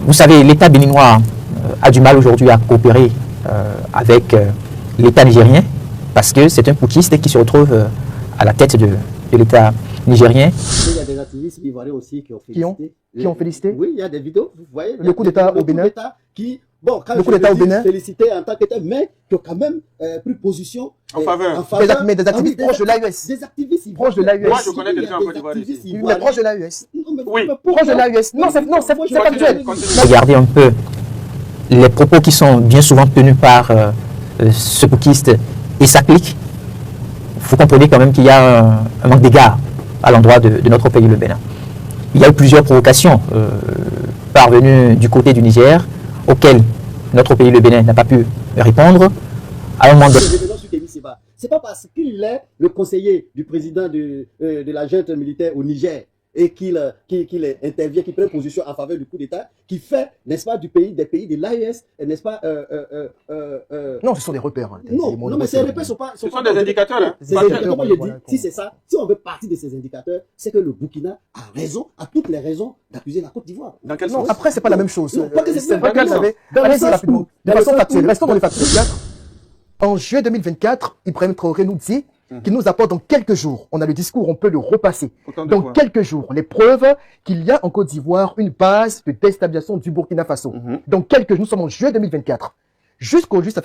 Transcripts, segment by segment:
Vous savez, l'État béninois a du mal aujourd'hui à coopérer avec l'État nigérien parce que c'est un putschiste qui se retrouve à la tête de l'État nigérien. Il y a des activistes ivoiriens aussi qui ont félicité. Qui ont félicité? Oui, il y a des vidéos, vous voyez. Le coup d'État au Bénin. Bon, quand le coup d'État au Bénin. Félicité en tant qu'État, mais qui ont quand même pris position en faveur. Mais des activistes proches de l'AES. Des activistes proches de l'AES. Moi, je connais quelqu'un en Côte d'Ivoire ici. Mais proche de l'AES. Oui. Proche de l'AES. Non, c'est factuel. Regardez un peu les propos qui sont bien souvent tenus par ce putschiste et sa clique. Vous comprenez quand même qu'il y a un manque d'égard à l'endroit de notre pays, le Bénin. Il y a eu plusieurs provocations parvenues du côté du Niger, auxquelles notre pays, le Bénin, n'a pas pu répondre. À un moment donné. C'est pas parce qu'il est le conseiller du président de la junte militaire au Niger et qu'il intervient, qu'il prend position en faveur du coup d'État, qui fait, n'est-ce pas, des pays de l'AES, n'est-ce pas... Non, ce sont des repères. Hein, non, mais ces repères sont pas... Ce sont des indicateurs. Hein. Comme je dis, si c'est ça, si on veut partir de ces indicateurs, c'est que le Burkina a raison, a toutes les raisons d'accuser la Côte d'Ivoire. Dans quel non, sens? après, c'est pas la même chose. Allez-y rapidement. De façon factuelle, restons dans les factuels. En juillet 2024, Ibrahim Traoré nous dit qu'il nous apporte dans quelques jours, on a le discours, on peut le repasser, dans quelques jours, les preuves qu'il y a en Côte d'Ivoire une base de déstabilisation du Burkina Faso. Dans quelques jours, nous sommes en juillet 2024. Jusqu'aujourd'hui, ça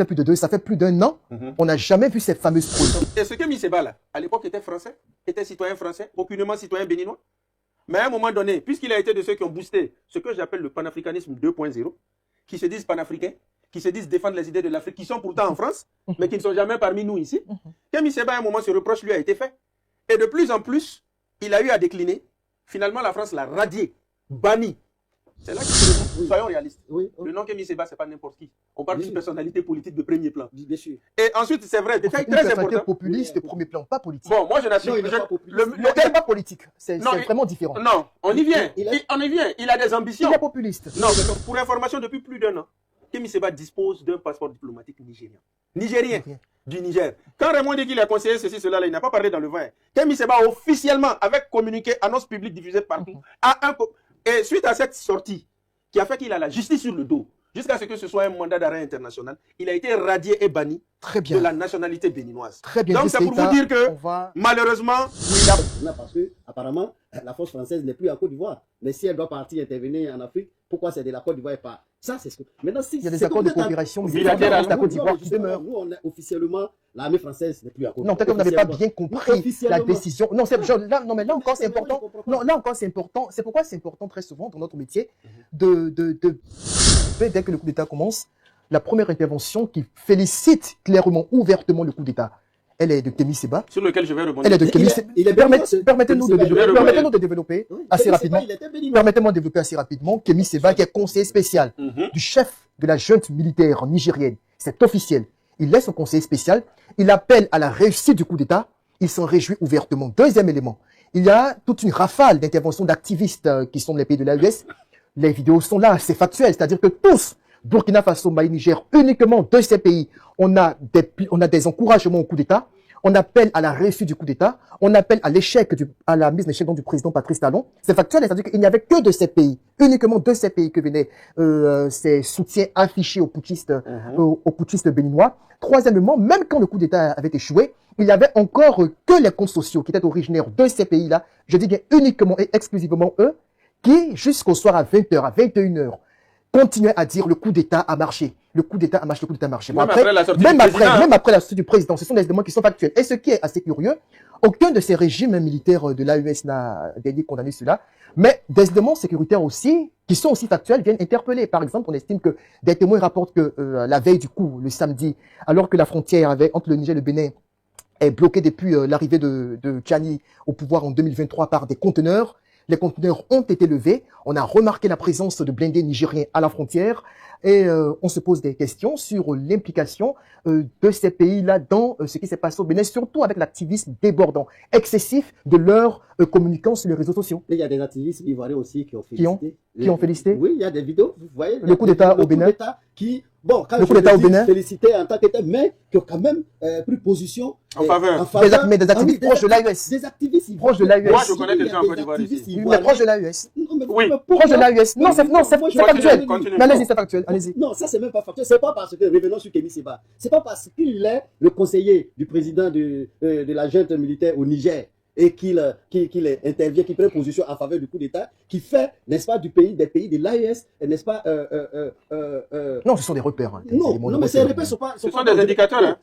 fait plus d'un an, on n'a jamais vu ces fameuses preuves. Et ce que Miseba là, à l'époque était français, était citoyen français, aucunement citoyen béninois. Mais à un moment donné, puisqu'il a été de ceux qui ont boosté ce que j'appelle le panafricanisme 2.0, qui se disent panafricains, qui se disent défendre les idées de l'Afrique, qui sont pourtant en France, mais qui ne sont jamais parmi nous ici. Kémy Séba, à un moment, ce reproche lui a été fait. Et de plus en plus, il a eu à décliner. Finalement, la France l'a radié, banni. C'est là qu'il se retrouve. Soyons réalistes. Le nom Kémy Séba, ce n'est pas n'importe qui. On parle d'une personnalité politique de premier plan. Bien sûr. Et ensuite, c'est vrai, détail très important. Populiste de premier plan, pas politique. Bon, moi, je n'assure le terme pas politique. C'est vraiment différent. Non, on y vient. On y vient. Il a des ambitions. Il est populiste. Non, pour information, depuis plus d'un an, Kémy Séba dispose d'un passeport diplomatique nigérien du Niger. Quand Raymond dit qu'il a conseillé ceci, cela, là, il n'a pas parlé dans le vin. Kémy Séba officiellement, avec communiqué, annonce publique diffusée partout, et suite à cette sortie, qui a fait qu'il a la justice sur le dos, jusqu'à ce que ce soit un mandat d'arrêt international, il a été radié et banni de la nationalité béninoise. Très bien. Donc c'est pour vous dire que, malheureusement, parce que, apparemment, la force française n'est plus en Côte d'Ivoire. Mais si elle doit partir intervenir en Afrique, pourquoi c'est de la Côte d'Ivoire et pas? Ça, c'est ce que... Maintenant, si il y a des accords de coopération bilatérale de la Côte d'Ivoire qui demeurent. Nous, on est officiellement, l'armée française n'est plus en Côte d'Ivoire. Non, peut-être que vous n'avez pas bien compris la décision. Non, mais là encore, c'est important. Non, là encore, c'est important. C'est pourquoi c'est important très souvent dans notre métier dès que le coup d'État commence, la première intervention qui félicite clairement, ouvertement le coup d'État, elle est de Kémy Séba. Sur lequel je vais rebondir. Elle est de Kémy Séba. Permettez-nous de développer assez rapidement. Permettez-moi de développer assez rapidement. Kémy Séba, qui est conseiller spécial du chef de la junte militaire nigérienne. C'est officiel. Il est son conseiller spécial. Il appelle à la réussite du coup d'État. Il s'en réjouit ouvertement. Deuxième élément. Il y a toute une rafale d'interventions d'activistes qui sont dans les pays de l'AES. Les vidéos sont là. C'est factuel. C'est-à-dire que tous, Burkina Faso, Mali, Niger, uniquement de ces pays, on a des encouragements au coup d'État. On appelle à la réussite du coup d'État. On appelle à à la mise en échec du président Patrice Talon. C'est factuel, c'est-à-dire qu'il n'y avait que de ces pays, uniquement de ces pays que venaient ces soutiens affichés aux putschistes béninois. Troisièmement, même quand le coup d'État avait échoué, il y avait encore que les comptes sociaux qui étaient originaires de ces pays-là. Je dis bien uniquement et exclusivement eux, qui jusqu'au soir à 20h, à 21h, continuait à dire le coup d'État a marché. Le coup d'État a marché, le coup d'État a marché. Même après la sortie du président, ce sont des éléments qui sont factuels. Et ce qui est assez curieux, aucun de ces régimes militaires de l'AES n'a daigné condamner cela, mais des éléments sécuritaires aussi, qui sont aussi factuels, viennent interpeller. Par exemple, on estime que des témoins rapportent que la veille du coup, le samedi, alors que la frontière entre le Niger et le Bénin est bloquée depuis l'arrivée de Tchani au pouvoir en 2023 par des conteneurs, les conteneurs ont été levés. On a remarqué la présence de blindés nigériens à la frontière et on se pose des questions sur l'implication de ces pays-là dans ce qui s'est passé au Bénin, surtout avec l'activisme débordant, excessif de leurs communicants sur les réseaux sociaux. Mais il y a des activistes ivoiriens aussi qui ont félicité. Qui ont félicité? Oui, il y a des vidéos, vous voyez. Le coup d'État au Bénin. qui, bon, quand le coup d'État au Bénin, félicité en tant qu'État, mais qui ont quand même pris position en faveur. Des activistes proches de l'AES. Des activistes proches de l'AES. Moi, je connais quelqu'un en Côte d'Ivoire ici. Mais proches de l'AES. Oui. Proches de l'AES. Non, c'est factuel. Mais allez-y, c'est factuel. Allez-y. Non, ça, c'est même pas factuel. C'est pas parce que, revenons sur Kémy Séba, c'est pas parce qu'il est le conseiller du président de la junte militaire au Niger et qu'il intervient, qu'il prend position en faveur du coup d'État, qui fait, n'est-ce pas, des pays de l'AES, n'est-ce pas... Non, ce sont des repères. Hein, non, mais ces repères ce sont des indicateurs. Hein.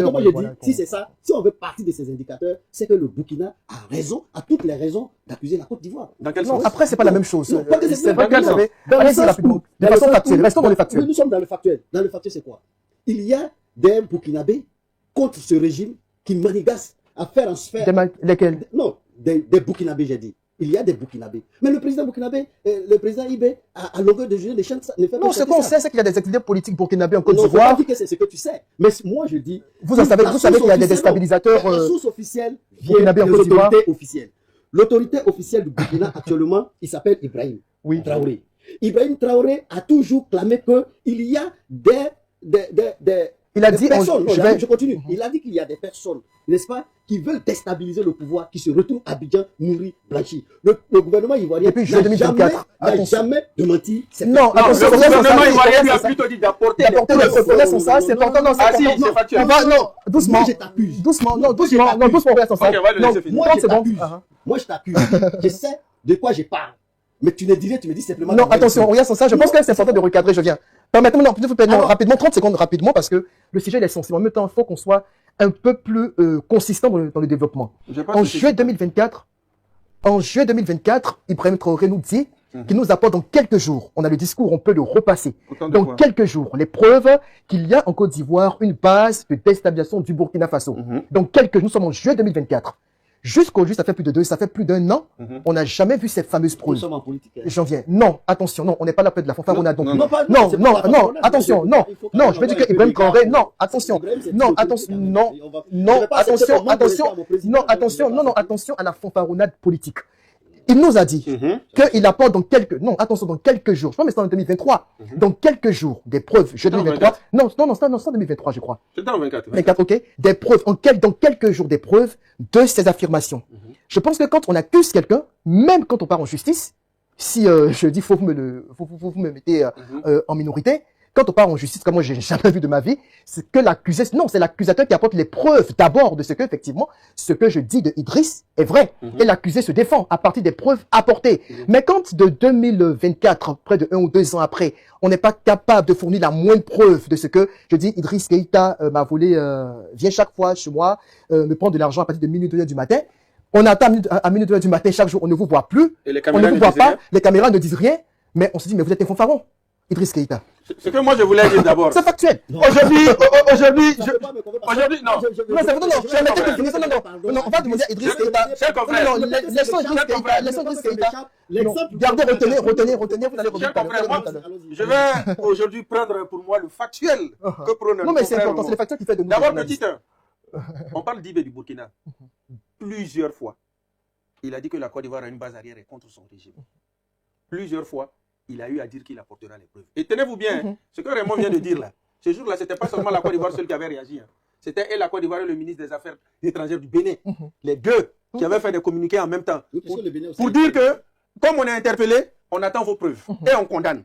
Comme je dis, si c'est ça, si on veut partir de ces indicateurs, c'est que le Burkina a toutes les raisons d'accuser la Côte d'Ivoire. Dans quel sens? Après, c'est pas la même chose. C'est vrai qu'elle avait... Allez-y rapidement. De façon factuelle. Restons dans le factuel. Nous sommes dans le factuel. Dans le factuel, c'est quoi? Il y a des Burkinabés contre ce régime qui manigasse à faire en sphère. Lesquels? Non, des Burkinabés, j'ai dit. Il y a des Burkinabés. Mais le président burkinabé, le président Ibé, à longueur de journée, les chaînes ne fait pas. Non, ce qu'on sait, c'est qu'il y a des activités politiques burkinabés en Côte d'Ivoire. d'Ivoire. Non, je ne dis que c'est ce que tu sais. Mais moi, je dis. Vous savez qu'il y a des déstabilisateurs. La source officielle vient des autorités officielles. L'autorité officielle du Burkina, actuellement, il s'appelle Ibrahim Traoré. Ibrahim Traoré a toujours clamé qu'il y a il a dit, personnes, je continue. Il a dit qu'il y a des personnes, n'est-ce pas, qui veulent déstabiliser le pouvoir, qui se retrouvent à Abidjan, nourris, blanchis. Le gouvernement ivoirien n'a jamais démenti. Non, le gouvernement ivoirien lui a plutôt dit d'apporter les preuves sont ça, c'est important. Non, c'est factuel. Non, doucement. Moi, je t'accuse. Doucement, sans ça. Moi, je t'accuse. Je sais de quoi je parle. Mais tu ne dirais, tu me dis simplement... Non, attention, regarde sans ça. Je pense que c'est important de recadrer, je viens. Permettez-moi, rapidement, 30 secondes rapidement, parce que le sujet il est sensible. En même temps, il faut qu'on soit un peu plus consistant dans le développement. En juillet 2024, Ibrahim Traoré nous dit qu'il nous apporte dans quelques jours, on a le discours, on peut le repasser, dans quelques jours, les preuves qu'il y a en Côte d'Ivoire une base de déstabilisation du Burkina Faso. Donc nous sommes en juillet 2024. Jusqu'aujourd'hui, ça fait plus d'un an, on n'a jamais vu ces fameuses preuves. Nous sommes en politique. J'en viens. Non, attention, non, on n'est pas là près de la fanfaronnade. Non, attention, non, je veux dire que Ibrahim Traoré, attention à la fanfaronnade politique. Il nous a dit qu'il apporte dans quelques jours, je pense que c'est en 2023, dans quelques jours, des preuves, je 2023, non, c'est en 2023, je crois. C'est en 24. 24, ok, des preuves, dans quelques jours, des preuves de ces affirmations. Je pense que quand on accuse quelqu'un, même quand on part en justice, si je dis, vous me mettez en minorité, quand on part en justice, comme moi j'ai jamais vu de ma vie, c'est que l'accusé, non, c'est l'accusateur qui apporte les preuves d'abord de ce que, effectivement, ce que je dis de Idriss est vrai. Et l'accusé se défend à partir des preuves apportées. Mais quand de 2024, près de 1 ou 2 ans après, on n'est pas capable de fournir la moindre preuve de ce que je dis, Idriss Keïta m'a volé, vient chaque fois chez moi, me prendre de l'argent à partir de minuit 2h du matin. On attend à minuit 2h du matin chaque jour, on ne vous voit plus. On ne vous voit pas, les caméras ne disent rien. Mais on se dit, mais vous êtes un fanfaron. Idriss Keïta. Ce que moi je voulais dire d'abord. C'est factuel. Aujourd'hui, non. Non, on va demander à Idriss Keïta. Non, laissons Idriss Keïta. Gardez, retenez, vous allez revenir. Je vais aujourd'hui prendre pour moi le factuel que prône. Non, mais c'est important, c'est le factuel qui fait de nous. D'abord, petit 1. On parle d'Ibé du Burkina. Plusieurs fois, il a dit que la Côte d'Ivoire a une base arrière et contre son régime. Plusieurs fois, il a eu à dire qu'il apportera les preuves. Et tenez-vous bien, ce que Raymond vient de dire là, ce jour-là, ce n'était pas seulement la Côte d'Ivoire seule qui avait réagi. C'était et la Côte d'Ivoire et le ministre des Affaires étrangères du Bénin. Les deux qui avaient fait des communiqués en même temps. Pour dire que, comme on est interpellé, on attend vos preuves et on condamne.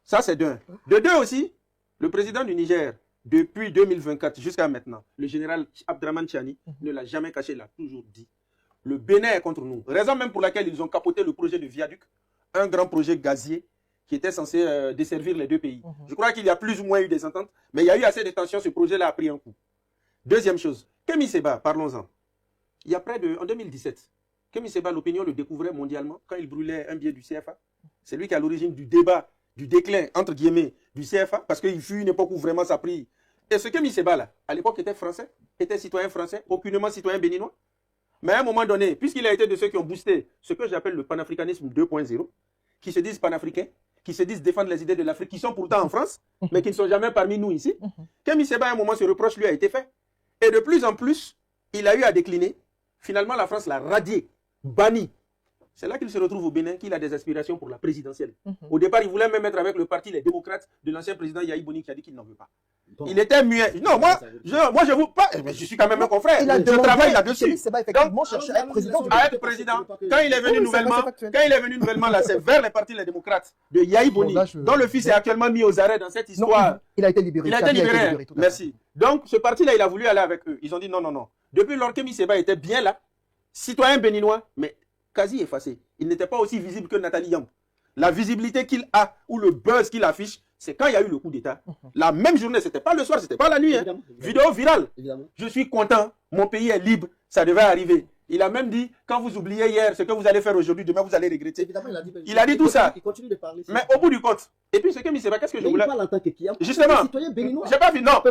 Ça, c'est d'un. De deux aussi, le président du Niger, depuis 2024 jusqu'à maintenant, le général Abdraman Tchiani ne l'a jamais caché, il a toujours dit. Le Bénin est contre nous. Raison même pour laquelle ils ont capoté le projet de viaduc, un grand projet gazier qui était censé desservir les deux pays. Je crois qu'il y a plus ou moins eu des ententes, mais il y a eu assez de tensions, ce projet-là a pris un coup. Deuxième chose, Kémy Séba, parlons-en. Il y a en 2017, Kémy Séba, l'opinion le découvrait mondialement quand il brûlait un billet du CFA. C'est lui qui est à l'origine du débat, du déclin, entre guillemets, du CFA, parce qu'il fut une époque où vraiment ça a pris. Et ce Kémy Séba, là, à l'époque, était français, était citoyen français, aucunement citoyen béninois. Mais à un moment donné, puisqu'il a été de ceux qui ont boosté ce que j'appelle le panafricanisme 2.0, qui se disent panafricains, qui se disent défendre les idées de l'Afrique, qui sont pourtant en France, mais qui ne sont jamais parmi nous ici, Kémy Séba, à un moment, ce reproche lui a été fait. Et de plus en plus, il a eu à décliner. Finalement, la France l'a radié, banni. C'est là qu'il se retrouve au Bénin, qu'il a des aspirations pour la présidentielle. Au départ, il voulait même être avec le parti Les Démocrates de l'ancien président Yahi Boni qui a dit qu'il n'en veut pas. Bon. Il était muet. Non, moi, je vous pas. Mais je suis quand même un confrère. Je travaille là-dessus. Effectivement, chercher à être président. À être président. Quand il est venu nouvellement, là, c'est vers les partis Les Démocrates de Yahi Boni, dont le fils est actuellement mis aux arrêts dans cette histoire. Il a été libéré. Il a été libéré. Merci. Donc, ce parti-là, il a voulu aller avec eux. Ils ont dit non, non, non. Depuis lors que Kémi Séba était bien là, citoyen béninois, mais quasi effacé. Il n'était pas aussi visible que Nathalie Yamb. La visibilité qu'il a, ou le buzz qu'il affiche, c'est quand il y a eu le coup d'État. La même journée, c'était pas le soir, c'était pas la nuit. Évidemment. Vidéo virale. Évidemment. Je suis content, mon pays est libre, ça devait arriver. Il a même dit, quand vous oubliez hier ce que vous allez faire aujourd'hui, demain vous allez regretter. Évidemment, il a dit tout ça. Il continue de parler. Mais au bout du compte, et puis ce que Kémi Séba, qu'est-ce que je voulais... Justement, j'ai pas vu, non,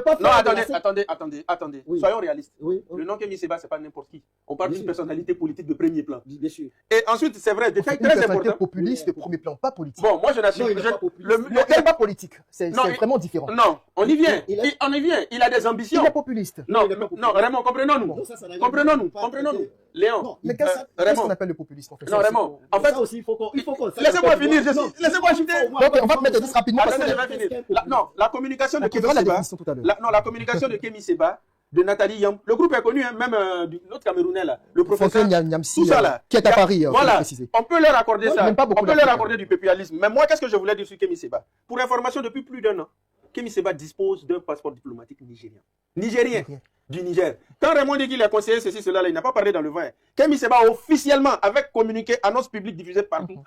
attendez. Oui. Soyons réalistes. Oui. Le nom Kémi Séba, c'est pas n'importe qui. On parle d'une personnalité politique de premier plan. Bien sûr. Et ensuite, c'est vrai, détail très important. Populiste de premier plan, pas politique. Bon, moi je n'assure le pas politique. C'est vraiment différent. Non, on y vient. On y vient. Il a des ambitions. Il est populiste. Non, Raymond, comprenons-nous. Comprenons-nous. Léon, mais qu'est-ce qu'on appelle le populisme? Non, Raymond, en fait, aussi, il faut qu'on... Laissez-moi finir, laissez-moi finir. On va mettre ça rapidement. Non, la communication de Kémi Séba, la communication de Kémi Séba, de Nathalie Yamb, le groupe est connu, même l'autre Camerounais là, le professeur Nyamsi, tout ça là, qui est à Paris. Voilà, on peut leur accorder ça, on peut leur accorder du populisme. Mais moi, qu'est-ce que je voulais dire sur Kémi Séba? Pour information, depuis plus d'1 an, Kémi Séba dispose d'un passeport diplomatique nigérien. Nigérien. Du Niger. Quand Raymond dit qu'il a conseillé ceci, cela, là, il n'a pas parlé dans le vin. Kémi Séba officiellement, avec communiqué, annonce publique diffusée partout,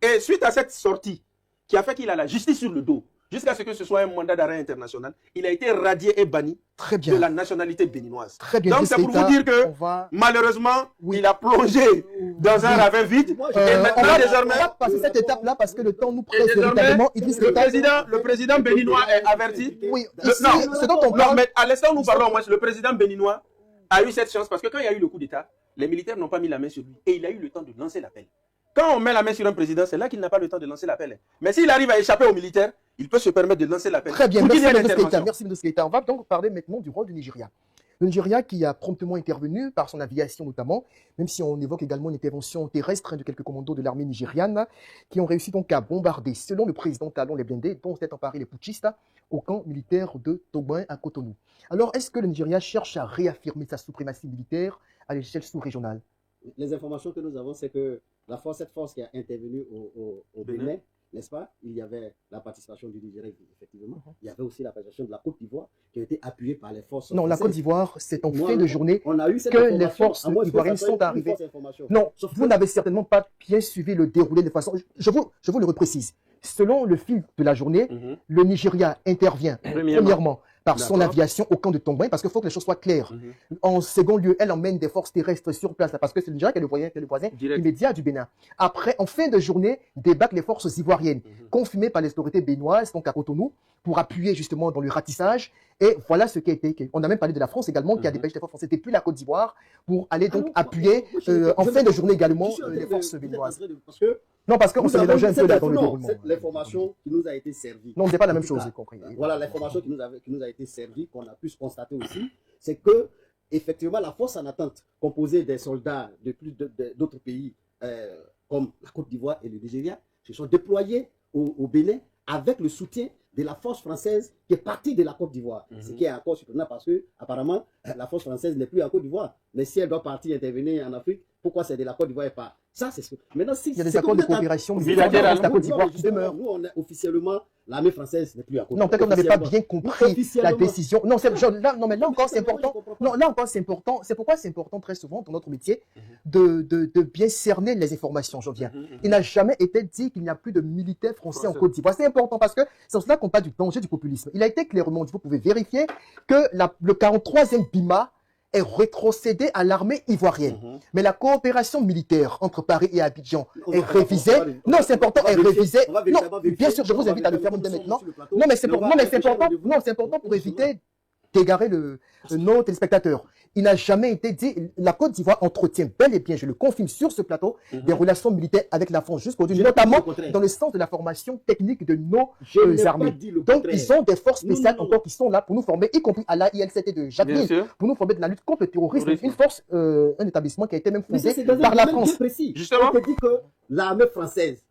et suite à cette sortie, qui a fait qu'il a la justice sur le dos, jusqu'à ce que ce soit un mandat d'arrêt international, il a été radié et banni de la nationalité béninoise. Très bien. Donc c'est pour vous dire que, malheureusement, il a plongé dans un ravin vide. Et maintenant, désormais... On va passer cette étape-là parce que le temps nous presse véritablement. Le président béninois est averti. Oui, ce dont on parle... mais à l'instant où nous parlons, le président béninois a eu cette chance parce que quand il y a eu le coup d'État, les militaires n'ont pas mis la main sur lui et il a eu le temps de lancer l'appel. Quand on met la main sur un président, c'est là qu'il n'a pas le temps de lancer l'appel. Mais s'il arrive à échapper aux militaires, il peut se permettre de lancer l'appel. Très bien, merci M. Keita. On va donc parler maintenant du rôle du Nigeria. Le Nigeria qui a promptement intervenu par son aviation notamment, même si on évoque également une intervention terrestre de quelques commandos de l'armée nigériane qui ont réussi donc à bombarder, selon le président Talon, les blindés dont s'est emparé les putschistes au camp militaire de Togouin à Cotonou. Alors, est-ce que le Nigeria cherche à réaffirmer sa suprématie militaire à l'échelle sous-régionale? Les informations que nous avons, c'est que cette force qui a intervenu au Bénin, n'est-ce pas? Il y avait la participation du Nigeria, effectivement. Il y avait aussi la participation de la Côte d'Ivoire qui a été appuyée par les forces. Non, la Côte d'Ivoire, c'est en fin de journée que les forces ivoiriennes sont arrivées. Non, vous n'avez certainement pas bien suivi le déroulé de façon. Je vous le reprécise. Selon le fil de la journée, le Nigeria intervient premièrement par son aviation au camp de Tongouin, parce qu'il faut que les choses soient claires. En second lieu, elle emmène des forces terrestres sur place, parce que c'est le Nigeria qui est le voisin immédiat du Bénin. Après, en fin de journée, débarquent les forces ivoiriennes, confirmées par les autorités béninoises, donc à Cotonou, pour appuyer justement dans le ratissage. Et voilà ce qui a été. On a même parlé de la France également, qui a dépêché des forces françaises depuis la Côte d'Ivoire, pour aller donc appuyer en fin de journée également les forces béninoises. Non, parce qu'on s'est mélangé un peu là dans le déroulement. L'information qui nous a été servie. Non, c'est pas la même chose, j'ai compris. Voilà, l'information qui nous a été servie, qu'on a pu constater aussi, c'est que, effectivement, la force en attente, composée des soldats de plus d'autres pays, comme la Côte d'Ivoire et le Nigeria, se sont déployés au Bénin avec le soutien de la force française qui est partie de la Côte d'Ivoire. Ce qui est encore surprenant parce que, apparemment, la force française n'est plus en Côte d'Ivoire. Mais si elle doit partir intervenir en Afrique, pourquoi c'est de la Côte d'Ivoire et pas? Ça, c'est ce que... Maintenant, si, il y a des accords de coopération bilatérale. La Côte d'Ivoire qui demeure. Nous, on est officiellement, l'armée française n'est plus en Côte d'Ivoire. Non, peut-être qu'on n'avait pas bien compris la décision. Non, mais là encore, c'est important. Non, là encore, c'est important. C'est pourquoi c'est important très souvent dans notre métier de bien cerner les informations, j'en viens. Il n'a jamais été dit qu'il n'y a plus de militaires français en Côte d'Ivoire. C'est important parce que c'est en cela qu'on parle du danger du populisme. Il a été clairement dit, vous pouvez vérifier que le 43e BIMA est rétrocédé à l'armée ivoirienne. Mais la coopération militaire entre Paris et Abidjan est révisée. Non, c'est important, est révisée. Non, bien sûr, je vous invite à le faire dès maintenant. Non, mais c'est important pour éviter d'égarer nos téléspectateurs. Il n'a jamais été dit, la Côte d'Ivoire entretient bel et bien, je le confirme sur ce plateau, des relations militaires avec la France jusqu'aujourd'hui, notamment dans le sens de la formation technique de nos armées. Donc, ils ont des forces spéciales encore qui sont là pour nous former, y compris à la ILCT de Jacqueline, pour nous former de la lutte contre le terrorisme. Une force, un établissement qui a été même fondé par la France. Justement, on te dit que l'armée française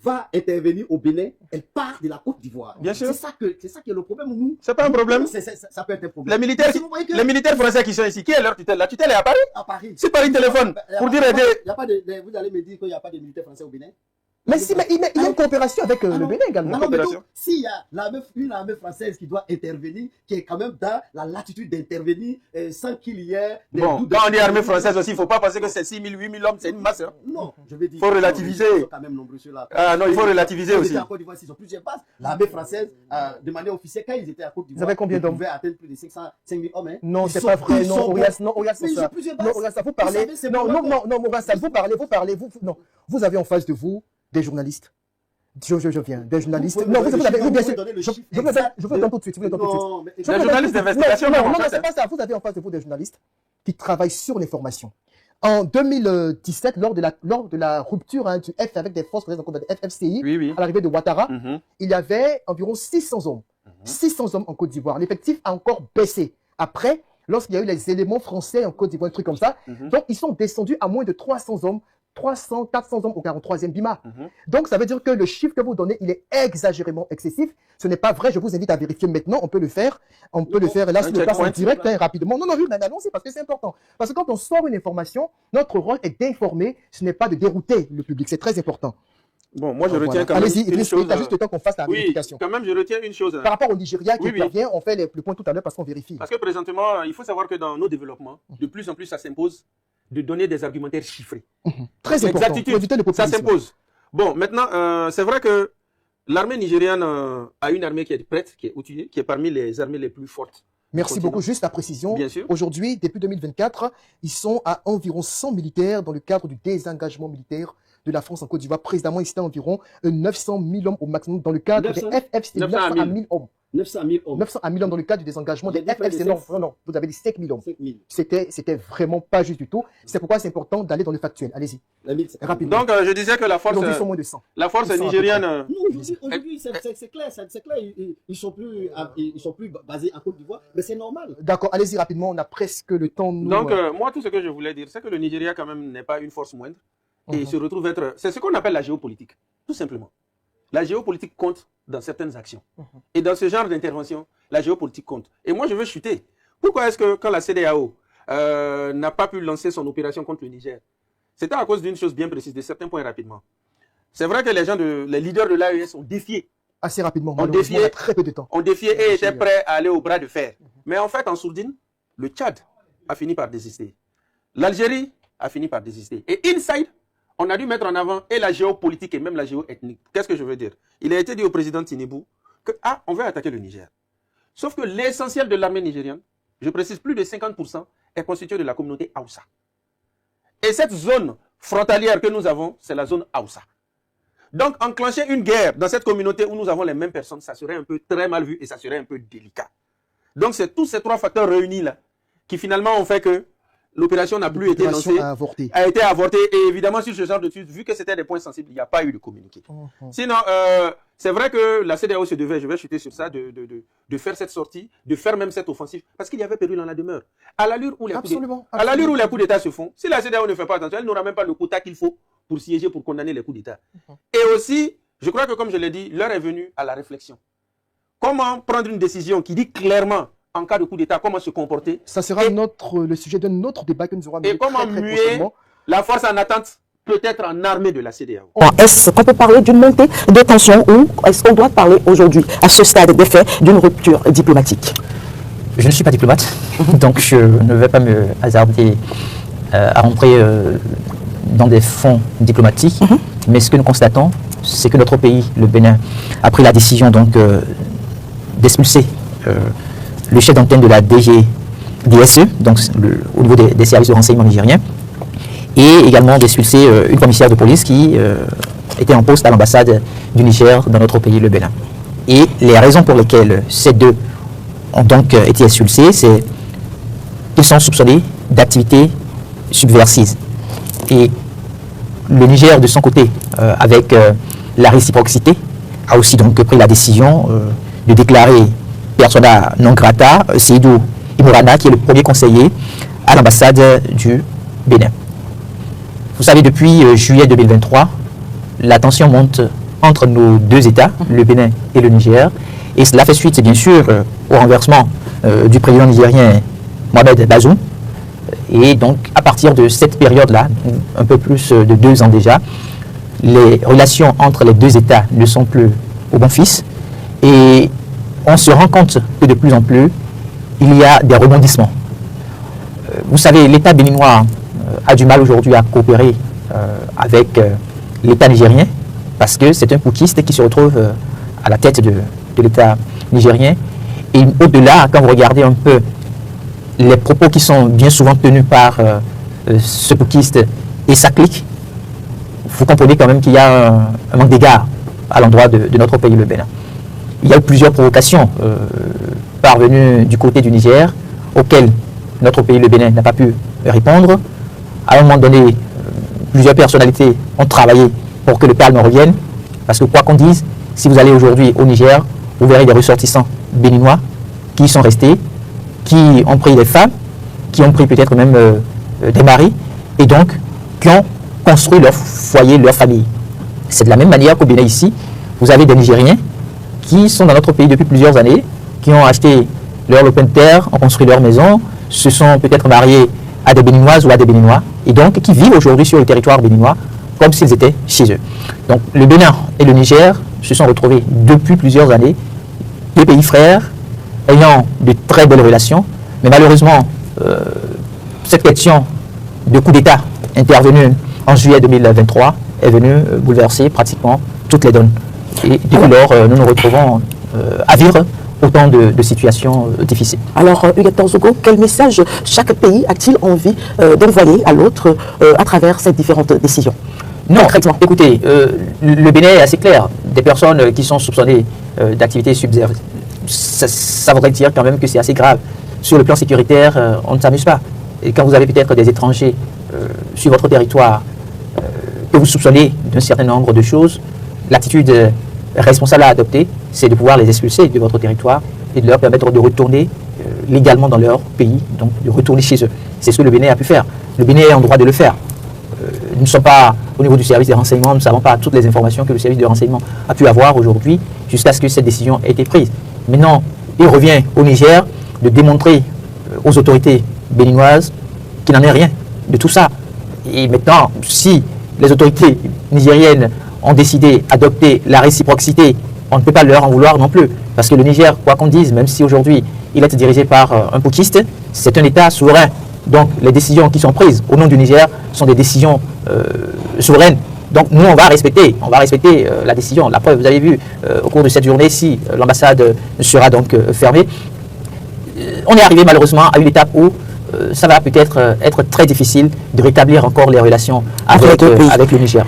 va intervenir au Bénin, elle part de la Côte d'Ivoire. Bien sûr. C'est ça qui est le problème. C'est pas un problème. Ça peut être un problème. Les militaires français qui sont ici, qui est leur tutelle? La tutelle est à Paris. À Paris. C'est Paris téléphone pour dire aider. Vous allez me dire qu'il n'y a pas de militaires français au Bénin? Mais il y a une coopération avec le Bénin également. S'il y a une armée française qui doit intervenir, qui est quand même dans la latitude d'intervenir sans qu'il y ait... Bon, quand on dit armée française aussi, il ne faut pas penser que c'est 6 000, 8 000 hommes, c'est une masse. Hein. Non, je veux dire... Il faut relativiser. Ils sont quand même nombreux sur la... Ah non, il faut relativiser aussi. En Côte d'Ivoire, ils ont plusieurs bases. L'armée française, de manière officielle, quand ils étaient à Côte d'Ivoire, ils avaient combien d'hommes? Ils pouvaient atteindre plus de 5 000 hommes. Hein. Non, c'est pas vrai. Non, regarde ça. Ils ont plusieurs bases. Non, regarde ça, vous parlez... Non, vous parlez... Non, vous avez en face de vous des journalistes. Je viens, des journalistes. Non, vous avez, bien sûr. Je vous le donne tout de suite. Des journalistes d'investigation. Non, c'est pas ça. Vous avez en face de vous des journalistes qui travaillent sur l'information. En 2017, lors de la rupture du F avec des forces françaises, de FFCI, à l'arrivée de Ouattara, il y avait environ 600 hommes. 600 hommes en Côte d'Ivoire. L'effectif a encore baissé. Après, lorsqu'il y a eu les éléments français en Côte d'Ivoire, un truc comme ça, donc ils sont descendus à moins de 300 hommes. 300, 400 hommes au 43e BIMA. Donc, ça veut dire que le chiffre que vous donnez, il est exagérément excessif. Ce n'est pas vrai. Je vous invite à vérifier maintenant. On peut le faire. On peut le faire là sur le place en direct, rapidement. Non, allons-y parce que c'est important. Parce que quand on sort une information, notre rôle est d'informer. Ce n'est pas de dérouter le public. C'est très important. Bon, moi, je retiens quand même une chose. Allez-y, juste le temps qu'on fasse la vérification. Quand même, je retiens une chose. Par rapport au Nigeria qui intervient, on fait le point tout à l'heure parce qu'on vérifie. Parce que présentement, il faut savoir que dans nos développements, de plus en plus, ça s'impose de donner des argumentaires chiffrés. Très important. Ça s'impose. Bon, maintenant, c'est vrai que l'armée nigériane a une armée qui est prête, qui est outillée, qui est parmi les armées les plus fortes. Merci beaucoup. Juste la précision. Bien sûr. Aujourd'hui, depuis 2024, ils sont à environ 100 militaires dans le cadre du désengagement militaire de la France en Côte d'Ivoire. Précédemment, ils étaient environ 900 000 hommes au maximum dans le cadre des FFC. 900 000 hommes. 900 000 hommes. 900 000 hommes dans le cadre du désengagement des FFC. Non, vous avez dit 5 000 hommes. 5 000. C'était vraiment pas juste du tout. C'est pourquoi c'est important d'aller dans le factuel. Allez-y. Rapidement. Donc, je disais que la force, moins de 100. La force nigériane. Aujourd'hui, c'est clair. Ils sont plus basés en Côte d'Ivoire, mais c'est normal. D'accord, allez-y rapidement. On a presque le temps. Donc, moi, tout ce que je voulais dire, c'est que le Nigeria, quand même, n'est pas une force moindre. Et il se retrouve être... C'est ce qu'on appelle la géopolitique, tout simplement. La géopolitique compte dans certaines actions. Et dans ce genre d'intervention, la géopolitique compte. Et moi, je veux chuter. Pourquoi est-ce que quand la CEDEAO n'a pas pu lancer son opération contre le Niger, c'était à cause d'une chose bien précise, de certains points rapidement. C'est vrai que les leaders de l'AES ont défié. Assez rapidement, on a très peu de temps. On défiait et étaient prêts à aller au bras de fer. Mais en fait, en sourdine, le Tchad a fini par désister. L'Algérie a fini par désister. Et inside, on a dû mettre en avant et la géopolitique et même la géoethnique. Qu'est-ce que je veux dire? Il a été dit au président Tinibou que on veut attaquer le Niger. Sauf que l'essentiel de l'armée nigérienne, je précise plus de 50%, est constitué de la communauté Haoussa. Et cette zone frontalière que nous avons, c'est la zone Haoussa. Donc enclencher une guerre dans cette communauté où nous avons les mêmes personnes, ça serait un peu très mal vu et ça serait un peu délicat. Donc c'est tous ces trois facteurs réunis là qui finalement ont fait que l'opération n'a plus été lancée, a été avortée. Et évidemment, sur ce genre de trucs, vu que c'était des points sensibles, il n'y a pas eu de communiqué. Sinon, c'est vrai que la CEDEAO se devait, je vais chuter sur ça, de faire cette sortie, de faire même cette offensive, parce qu'il y avait péril dans la demeure. À l'allure où les coups d'État se font, si la CEDEAO ne fait pas attention, elle n'aura même pas le quota qu'il faut pour siéger, pour condamner les coups d'État. Et aussi, je crois que comme je l'ai dit, l'heure est venue à la réflexion. Comment prendre une décision qui dit clairement, en cas de coup d'État, comment se comporter? Ça sera le sujet d'un autre débat que nous aurons. Et comment muer la force en attente, peut-être en armée de la CEDEAO? Est-ce qu'on peut parler d'une montée de tension ou est-ce qu'on doit parler aujourd'hui, à ce stade des faits, d'une rupture diplomatique? Je ne suis pas diplomate, donc je ne vais pas me hasarder à rentrer dans des fonds diplomatiques. Mais ce que nous constatons, c'est que notre pays, le Bénin, a pris la décision donc d'expulser le chef d'antenne de la DGDSE, donc au niveau des services de renseignement nigériens, et également d'expulser une commissaire de police qui était en poste à l'ambassade du Niger dans notre pays, le Bénin. Et les raisons pour lesquelles ces deux ont donc été expulsés, c'est qu'ils sont soupçonnés d'activités subversives. Et le Niger, de son côté, avec la réciprocité, a aussi donc pris la décision de déclarer persona non grata Seydou Imorana, qui est le premier conseiller à l'ambassade du Bénin. Vous savez, depuis juillet 2023, la tension monte entre nos deux États, le Bénin et le Niger, et cela fait suite, bien sûr, au renversement du président nigérien Mohamed Bazoum. Et donc, à partir de cette période-là, un peu plus de 2 ans déjà, les relations entre les deux États ne sont plus au bon fils. Et on se rend compte que de plus en plus, il y a des rebondissements. Vous savez, l'État béninois a du mal aujourd'hui à coopérer avec l'État nigérien, parce que c'est un putschiste qui se retrouve à la tête de l'État nigérien. Et au-delà, quand vous regardez un peu les propos qui sont bien souvent tenus par ce putschiste et sa clique, vous comprenez quand même qu'il y a un manque d'égard à l'endroit de notre pays, le Bénin. Il y a eu plusieurs provocations parvenues du côté du Niger, auxquelles notre pays, le Bénin, n'a pas pu répondre. À un moment donné, plusieurs personnalités ont travaillé pour que le calme revienne, parce que quoi qu'on dise, si vous allez aujourd'hui au Niger, vous verrez des ressortissants béninois qui y sont restés, qui ont pris des femmes, qui ont pris peut-être même des maris, et donc qui ont construit leur foyer, leur famille. C'est de la même manière qu'au Bénin ici, vous avez des Nigériens qui sont dans notre pays depuis plusieurs années, qui ont acheté leur lopin de terre, ont construit leur maison, se sont peut-être mariés à des Béninoises ou à des Béninois, et donc qui vivent aujourd'hui sur le territoire béninois comme s'ils étaient chez eux. Donc le Bénin et le Niger se sont retrouvés depuis plusieurs années, deux pays frères, ayant de très belles relations, mais malheureusement, cette question de coup d'État intervenue en juillet 2023 est venue bouleverser pratiquement toutes les donnes. Et depuis lors, nous nous retrouvons à vivre autant de situations difficiles. Alors, Huguette Torzougo, quel message chaque pays a-t-il envie d'envoyer à l'autre à travers ces différentes décisions? Non, écoutez, le Bénin est assez clair. Des personnes qui sont soupçonnées d'activités subversives, ça voudrait dire quand même que c'est assez grave. Sur le plan sécuritaire, on ne s'amuse pas. Et quand vous avez peut-être des étrangers sur votre territoire que vous soupçonnez d'un certain nombre de choses, l'attitude responsable à adopter, c'est de pouvoir les expulser de votre territoire et de leur permettre de retourner légalement dans leur pays, donc de retourner chez eux. C'est ce que le Bénin a pu faire. Le Bénin est en droit de le faire. Nous ne sommes pas au niveau du service des renseignements, nous ne savons pas toutes les informations que le service de renseignement a pu avoir aujourd'hui jusqu'à ce que cette décision ait été prise. Maintenant, il revient au Niger de démontrer aux autorités béninoises qu'il n'en est rien de tout ça. Et maintenant, si les autorités nigériennes ont décidé d'adopter la réciprocité, on ne peut pas leur en vouloir non plus. Parce que le Niger, quoi qu'on dise, même si aujourd'hui il est dirigé par un putschiste, c'est un État souverain. Donc les décisions qui sont prises au nom du Niger sont des décisions souveraines. Donc nous, on va respecter la décision. La preuve, vous avez vu, au cours de cette journée, si l'ambassade sera donc fermée, on est arrivé malheureusement à une étape où ça va peut-être être très difficile de rétablir encore les relations avec le Niger.